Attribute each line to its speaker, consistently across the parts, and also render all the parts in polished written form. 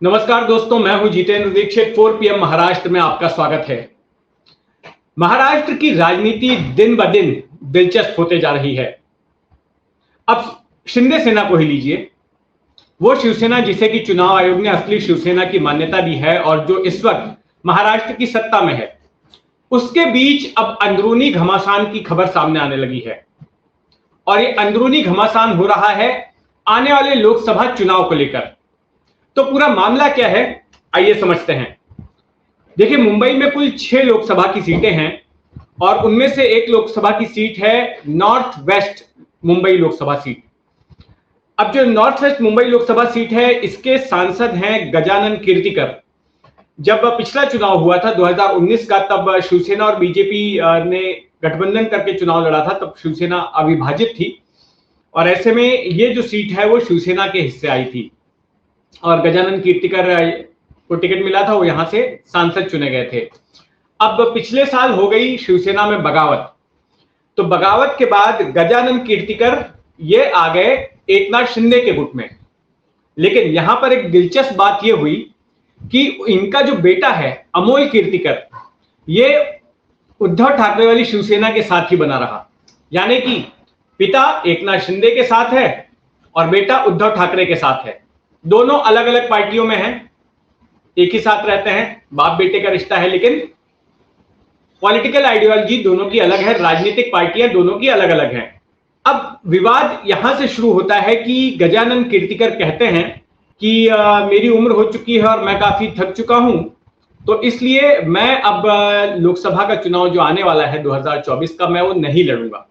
Speaker 1: नमस्कार दोस्तों, मैं हूं जितेंद्र दीक्षित। 4 PM महाराष्ट्र में आपका स्वागत है। महाराष्ट्र की राजनीति दिन ब दिन दिलचस्प होते जा रही है। अब शिंदे सेना को ही लीजिए, वो शिवसेना जिसे कि चुनाव आयोग ने असली शिवसेना की मान्यता दी है और जो इस वक्त महाराष्ट्र की सत्ता में है, उसके बीच अब अंदरूनी घमासान की खबर सामने आने लगी है। और ये अंदरूनी घमासान हो रहा है आने वाले लोकसभा चुनाव को लेकर। तो पूरा मामला क्या है, आइए समझते हैं। देखिए, मुंबई में कुल 6 लोकसभा की सीटें हैं और उनमें से एक लोकसभा की सीट है north west Mumbai Lok Sabha seat. अब जो north west Mumbai Lok Sabha seat है, इसके सांसद हैं गजानन कीर्तिकर। जब पिछला चुनाव हुआ था 2019 का, तब शिवसेना और बीजेपी ने गठबंधन करके चुनाव लड़ा था। तब शिवसेना अविभाजित थी और ऐसे में ये जो सीट है वो शिवसेना के हिस्से आई थी और गजानन कीर्तिकर को टिकट मिला था, वो यहां से सांसद चुने गए थे। अब पिछले साल हो गई शिवसेना में बगावत, तो बगावत के बाद गजानन कीर्तिकर ये आ गए एकनाथ शिंदे के गुट में। लेकिन यहां पर एक दिलचस्प बात यह हुई कि इनका जो बेटा है अमोल कीर्तिकर, ये उद्धव ठाकरे वाली शिवसेना के साथ ही बना रहा। यानी कि पिता एकनाथ शिंदे के साथ है और बेटा उद्धव ठाकरे के साथ है। दोनों अलग अलग पार्टियों में हैं, एक ही साथ रहते हैं, बाप बेटे का रिश्ता है, लेकिन पॉलिटिकल आइडियोलॉजी दोनों की अलग है, राजनीतिक पार्टियां दोनों की अलग अलग हैं। अब विवाद यहां से शुरू होता है कि गजानन कीर्तिकर कहते हैं कि मेरी उम्र हो चुकी है और मैं काफी थक चुका हूं, तो इसलिए मैं अब लोकसभा का चुनाव जो आने वाला है 2024 का, मैं वो नहीं लड़ूंगा।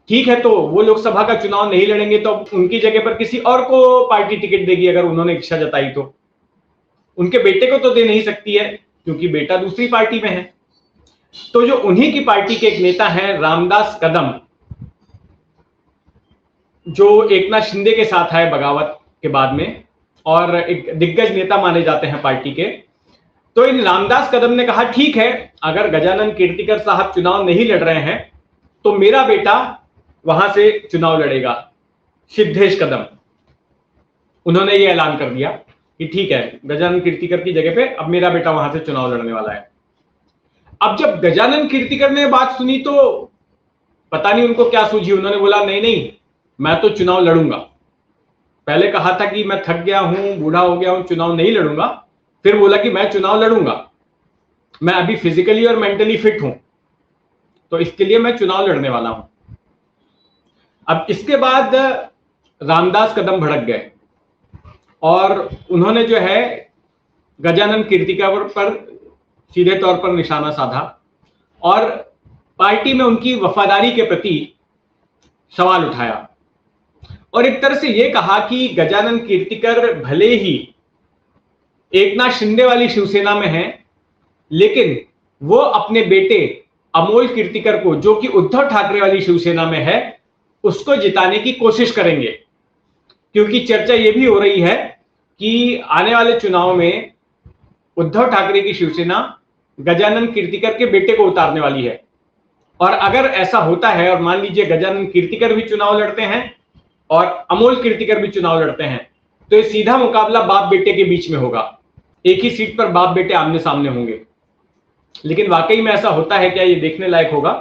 Speaker 1: ठीक है, तो वो लोकसभा का चुनाव नहीं लड़ेंगे तो उनकी जगह पर किसी और को पार्टी टिकट देगी अगर उन्होंने इच्छा जताई तो। उनके बेटे को तो दे नहीं सकती है क्योंकि बेटा दूसरी पार्टी में है। तो जो उन्हीं की पार्टी के एक नेता हैं रामदास कदम, जो एकनाथ शिंदे के साथ आए बगावत के बाद में और एक दिग्गज नेता माने जाते हैं पार्टी के, तो इन रामदास कदम ने कहा ठीक है, अगर गजानन कीर्तिकर साहब चुनाव नहीं लड़ रहे हैं तो मेरा बेटा वहां से चुनाव लड़ेगा, सिद्धेश कदम। उन्होंने ये ऐलान कर दिया कि ठीक है, गजानन कीर्तिकर की जगह पे अब मेरा बेटा वहां से चुनाव लड़ने वाला है। अब जब गजानन कीर्तिकर ने बात सुनी तो पता नहीं उनको क्या सूझी, उन्होंने बोला नहीं नहीं, मैं तो चुनाव लड़ूंगा। पहले कहा था कि मैं थक गया हूं, बूढ़ा हो गया हूं, चुनाव नहीं लड़ूंगा, फिर बोला कि मैं चुनाव लड़ूंगा, मैं अभी फिजिकली और मेंटली फिट हूं, तो इसके लिए मैं चुनाव लड़ने वाला हूं। अब इसके बाद रामदास कदम भड़क गए और उन्होंने जो है गजानन कीर्तिकर पर सीधे तौर पर निशाना साधा और पार्टी में उनकी वफादारी के प्रति सवाल उठाया और एक तरह से यह कहा कि गजानन कीर्तिकर भले ही एकनाथ शिंदे वाली शिवसेना में हैं, लेकिन वो अपने बेटे अमोल कीर्तिकर को, जो कि उद्धव ठाकरे वाली शिवसेना में है, उसको जिताने की कोशिश करेंगे। क्योंकि चर्चा यह भी हो रही है कि आने वाले चुनाव में उद्धव ठाकरे की शिवसेना गजानन कीर्तिकर के बेटे को उतारने वाली है। और अगर ऐसा होता है और मान लीजिए गजानन कीर्तिकर भी चुनाव लड़ते हैं और अमोल कीर्तिकर भी चुनाव लड़ते हैं, तो ये सीधा मुकाबला बाप बेटे के बीच में होगा। एक ही सीट पर बाप बेटे आमने सामने होंगे। लेकिन वाकई में ऐसा होता है क्या, ये देखने लायक होगा।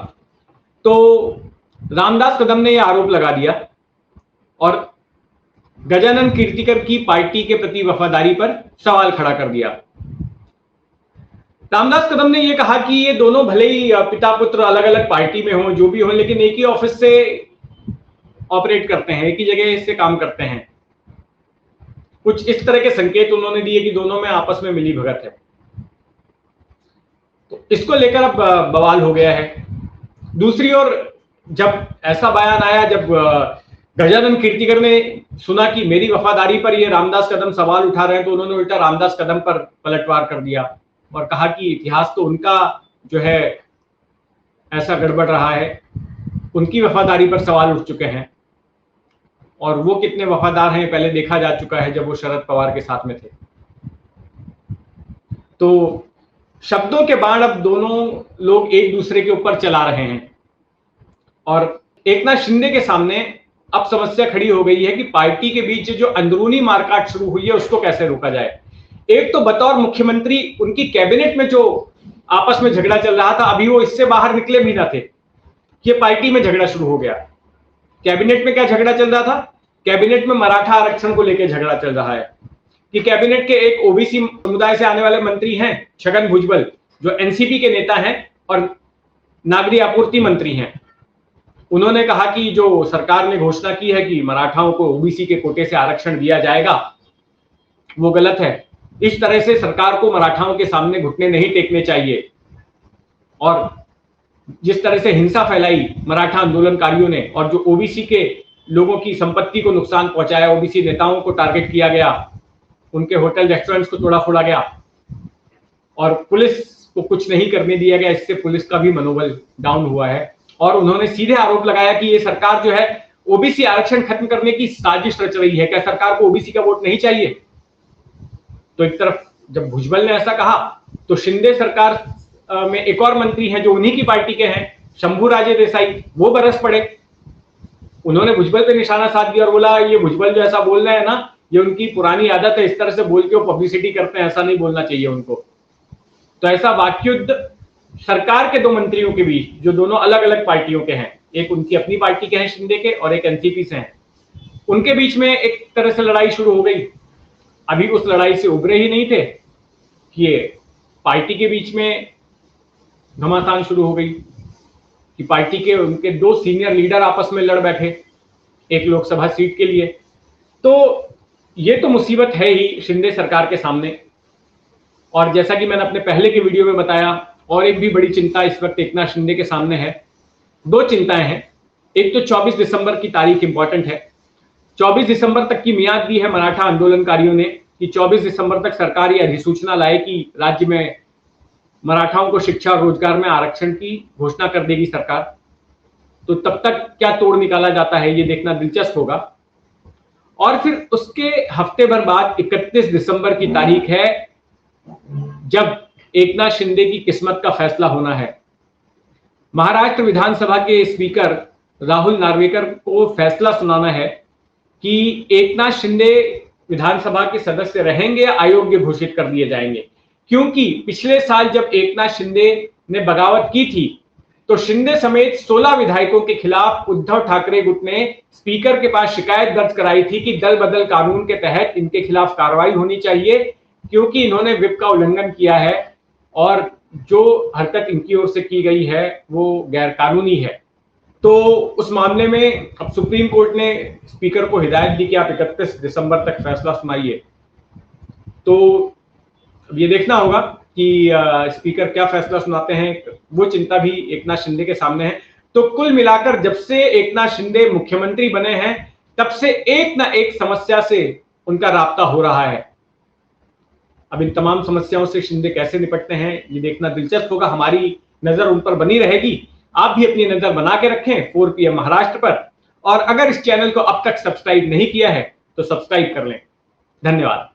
Speaker 1: तो रामदास कदम ने यह आरोप लगा दिया और गजानन कीर्तिकर की पार्टी के प्रति वफादारी पर सवाल खड़ा कर दिया। रामदास कदम ने यह कहा कि ये दोनों भले ही पिता पुत्र अलग अलग पार्टी में हों, जो भी हों, लेकिन एक ही ऑफिस से ऑपरेट करते हैं, एक ही जगह से काम करते हैं। कुछ इस तरह के संकेत उन्होंने दिए कि दोनों में आपस में मिली भगत है। तो इसको लेकर अब बवाल हो गया है। दूसरी ओर जब ऐसा बयान आया, जब गजानन कीर्तिकर ने सुना कि मेरी वफादारी पर ये रामदास कदम सवाल उठा रहे हैं, तो उन्होंने उल्टा रामदास कदम पर पलटवार कर दिया और कहा कि इतिहास तो उनका जो है ऐसा गड़बड़ रहा है, उनकी वफादारी पर सवाल उठ चुके हैं और वो कितने वफादार हैं पहले देखा जा चुका है जब वो शरद पवार के साथ में थे। तो शब्दों के बाण अब दोनों लोग एक दूसरे के ऊपर चला रहे हैं और एकनाथ शिंदे के सामने अब समस्या खड़ी हो गई है कि पार्टी के बीच जो अंदरूनी मारकाट शुरू हुई है उसको कैसे रोका जाए। एक तो बतौर मुख्यमंत्री उनकी कैबिनेट में जो आपस में झगड़ा चल रहा था, अभी वो इससे बाहर निकले भी ना थे कि पार्टी में झगड़ा शुरू हो गया। कैबिनेट में क्या झगड़ा चल रहा था? कैबिनेट में मराठा आरक्षण को लेकर झगड़ा चल रहा है कि कैबिनेट के एक ओबीसी समुदाय से आने वाले मंत्री हैं छगन भुजबल, जो एनसीपी के नेता हैं और नागरिक आपूर्ति मंत्री हैं। उन्होंने कहा कि जो सरकार ने घोषणा की है कि मराठाओं को ओबीसी के कोटे से आरक्षण दिया जाएगा, वो गलत है। इस तरह से सरकार को मराठाओं के सामने घुटने नहीं टेकने चाहिए। और जिस तरह से हिंसा फैलाई मराठा आंदोलनकारियों ने और जो ओबीसी के लोगों की संपत्ति को नुकसान पहुंचाया, ओबीसी नेताओं को टारगेट किया गया, उनके होटल रेस्टोरेंट्स को तोड़ा फोड़ा गया और पुलिस को कुछ नहीं करने दिया गया, इससे पुलिस का भी मनोबल डाउन हुआ है। और उन्होंने सीधे आरोप लगाया कि ये सरकार जो है ओबीसी आरक्षण खत्म करने की साजिश रच रही है। क्या सरकार को ओबीसी का वोट नहीं चाहिए? तो एक तरफ जब भुजबल ने ऐसा कहा तो शिंदे सरकार में एक और मंत्री हैं जो उन्हीं की पार्टी के हैं, शंभूराजे देसाई, वो बरस पड़े। उन्होंने भुजबल पे निशाना साध दिया और बोला ये भुजबल जो ऐसा बोल रहे हैं ना, ये उनकी पुरानी आदत है, इस तरह से बोल के वो पब्लिसिटी करते हैं, ऐसा नहीं बोलना चाहिए उनको। तो ऐसा वाक्युद्ध सरकार के दो मंत्रियों के बीच, जो दोनों अलग अलग पार्टियों के हैं, एक उनकी अपनी पार्टी के हैं शिंदे के और एक एनसीपी से हैं, उनके बीच में एक तरह से लड़ाई शुरू हो गई। अभी उस लड़ाई से उभरे ही नहीं थे कि ये पार्टी के बीच में घमासान शुरू हो गई कि पार्टी के उनके दो सीनियर लीडर आपस में लड़ बैठे एक लोकसभा सीट के लिए। तो ये तो मुसीबत है ही शिंदे सरकार के सामने। और जैसा कि मैंने अपने पहले के वीडियो में बताया, और एक भी बड़ी चिंता इस वक्त एकनाथ शिंदे के सामने है। दो चिंताएं हैं। एक तो 24 दिसंबर की तारीख इंपॉर्टेंट है। 24 दिसंबर तक की मियाद दी है मराठा आंदोलनकारियों ने कि 24 दिसंबर तक सरकार ये अधिसूचना लाए कि राज्य में मराठाओं को शिक्षा और रोजगार में आरक्षण की घोषणा कर देगी सरकार। तो तब तक क्या तोड़ निकाला जाता है ये देखना दिलचस्प होगा। और फिर उसके हफ्ते भर बाद 31 दिसंबर की तारीख है जब एकनाथ शिंदे की किस्मत का फैसला होना है। महाराष्ट्र विधानसभा के स्पीकर राहुल नार्वेकर को फैसला सुनाना है कि एकनाथ शिंदे विधानसभा के सदस्य रहेंगे या अयोग्य घोषित कर दिए जाएंगे। क्योंकि पिछले साल जब एकनाथ शिंदे ने बगावत की थी तो शिंदे समेत 16 विधायकों के खिलाफ उद्धव ठाकरे गुट ने स्पीकर के पास शिकायत दर्ज कराई थी कि दल बदल कानून के तहत इनके खिलाफ कार्रवाई होनी चाहिए, क्योंकि इन्होंने व्हिप का उल्लंघन किया है और जो हरकत इनकी ओर से की गई है वो गैर कानूनी है। तो उस मामले में अब सुप्रीम कोर्ट ने स्पीकर को हिदायत दी कि आप 31 दिसंबर तक फैसला सुनाइए। तो अब ये देखना होगा कि स्पीकर क्या फैसला सुनाते हैं, वो चिंता भी एकनाथ शिंदे के सामने है। तो कुल मिलाकर जब से एकनाथ शिंदे मुख्यमंत्री बने हैं तब से एक ना एक समस्या से उनका राब्ता हो रहा है। अब इन तमाम समस्याओं से शिंदे कैसे निपटते हैं ये देखना दिलचस्प होगा। हमारी नजर उन पर बनी रहेगी। आप भी अपनी नजर बना के रखें 4 PM महाराष्ट्र पर। और अगर इस चैनल को अब तक सब्सक्राइब नहीं किया है तो सब्सक्राइब कर लें। धन्यवाद।